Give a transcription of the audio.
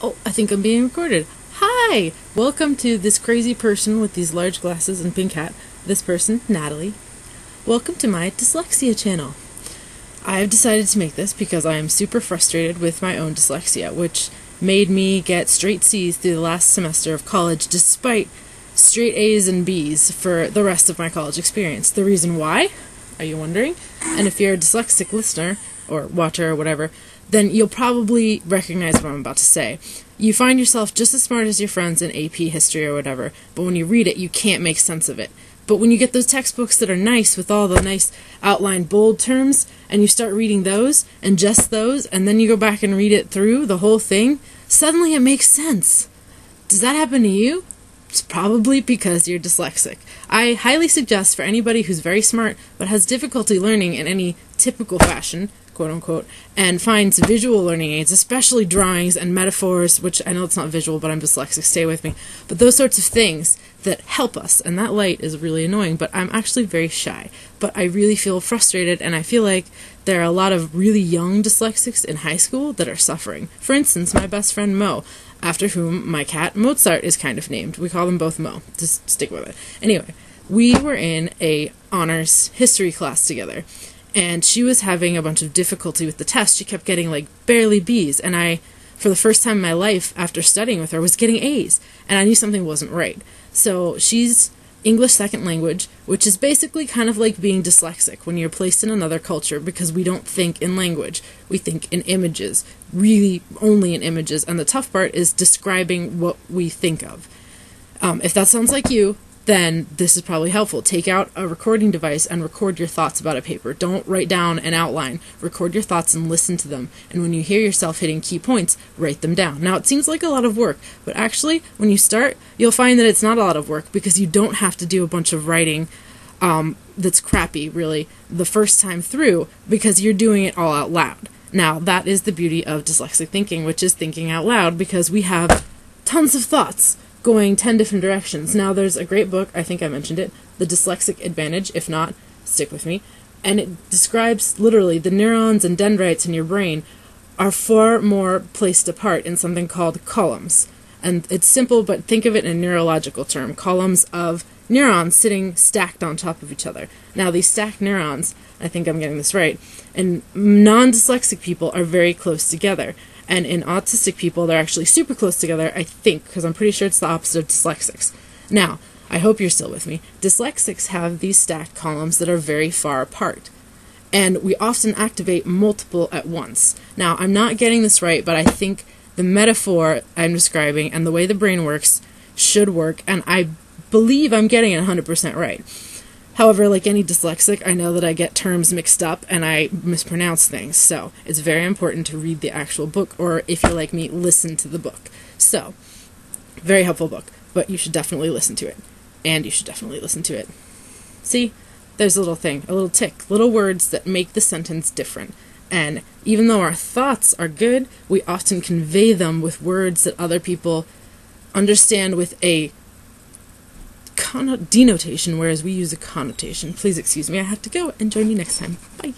Oh, I think I'm being recorded. Hi! Welcome to this crazy person with these large glasses and pink hat. This person, Natalie. Welcome to my dyslexia channel. I've decided to make this because I am super frustrated with my own dyslexia, which made me get straight C's through the last semester of college despite straight A's and B's for the rest of my college experience. The reason why? Are you wondering? And if you're a dyslexic listener, or watcher, or whatever, then you'll probably recognize what I'm about to say. You find yourself just as smart as your friends in AP history or whatever, but when you read it, you can't make sense of it. But when you get those textbooks that are nice with all the nice outlined bold terms, and you start reading those, and just those, and then you go back and read it through, the whole thing, suddenly it makes sense. Does that happen to you? It's probably because you're dyslexic. I highly suggest for anybody who's very smart but has difficulty learning in any typical fashion, quote-unquote, and finds visual learning aids, especially drawings and metaphors, which I know it's not visual, but I'm dyslexic, stay with me, but those sorts of things that help us, and that light is really annoying, but I'm actually very shy. But I really feel frustrated, and I feel like there are a lot of really young dyslexics in high school that are suffering. For instance, my best friend Mo, after whom my cat Mozart is kind of named. We call them both Mo. Just stick with it. Anyway, we were in a honors history class together, and she was having a bunch of difficulty with the test. She kept getting like barely B's, and I, for the first time in my life after studying with her, was getting A's, and I knew something wasn't right. So she's English second language, which is basically kind of like being dyslexic when you're placed in another culture, because we don't think in language. We think in images, really only in images, and the tough part is describing what we think of. If that sounds like you, then this is probably helpful. Take out a recording device and record your thoughts about a paper. Don't write down an outline. Record your thoughts and listen to them. And when you hear yourself hitting key points, write them down. Now, it seems like a lot of work, but actually, when you start, you'll find that it's not a lot of work because you don't have to do a bunch of writing that's crappy, really, the first time through, because you're doing it all out loud. Now, that is the beauty of dyslexic thinking, which is thinking out loud, because we have tons of thoughts going 10 different directions. Now, there's a great book, I think I mentioned it, The Dyslexic Advantage. If not, stick with me. And it describes literally the neurons and dendrites in your brain are far more placed apart in something called columns. And it's simple, but think of it in a neurological term. Columns of neurons sitting stacked on top of each other. Now, these stacked neurons, I think I'm getting this right, and non-dyslexic people are very close together. And in autistic people, they're actually super close together, I think, because I'm pretty sure it's the opposite of dyslexics. Now, I hope you're still with me. Dyslexics have these stacked columns that are very far apart, and we often activate multiple at once. Now, I'm not getting this right, but I think the metaphor I'm describing and the way the brain works should work, and I believe I'm getting it 100% right. However, like any dyslexic, I know that I get terms mixed up and I mispronounce things, so it's very important to read the actual book, or if you're like me, listen to the book. So, very helpful book, but you should definitely listen to it. And you should definitely listen to it. See? There's a little thing, a little tick, little words that make the sentence different. And even though our thoughts are good, we often convey them with words that other people understand with a denotation, whereas we use a connotation. Please excuse me, I have to go, and join you next time. Bye.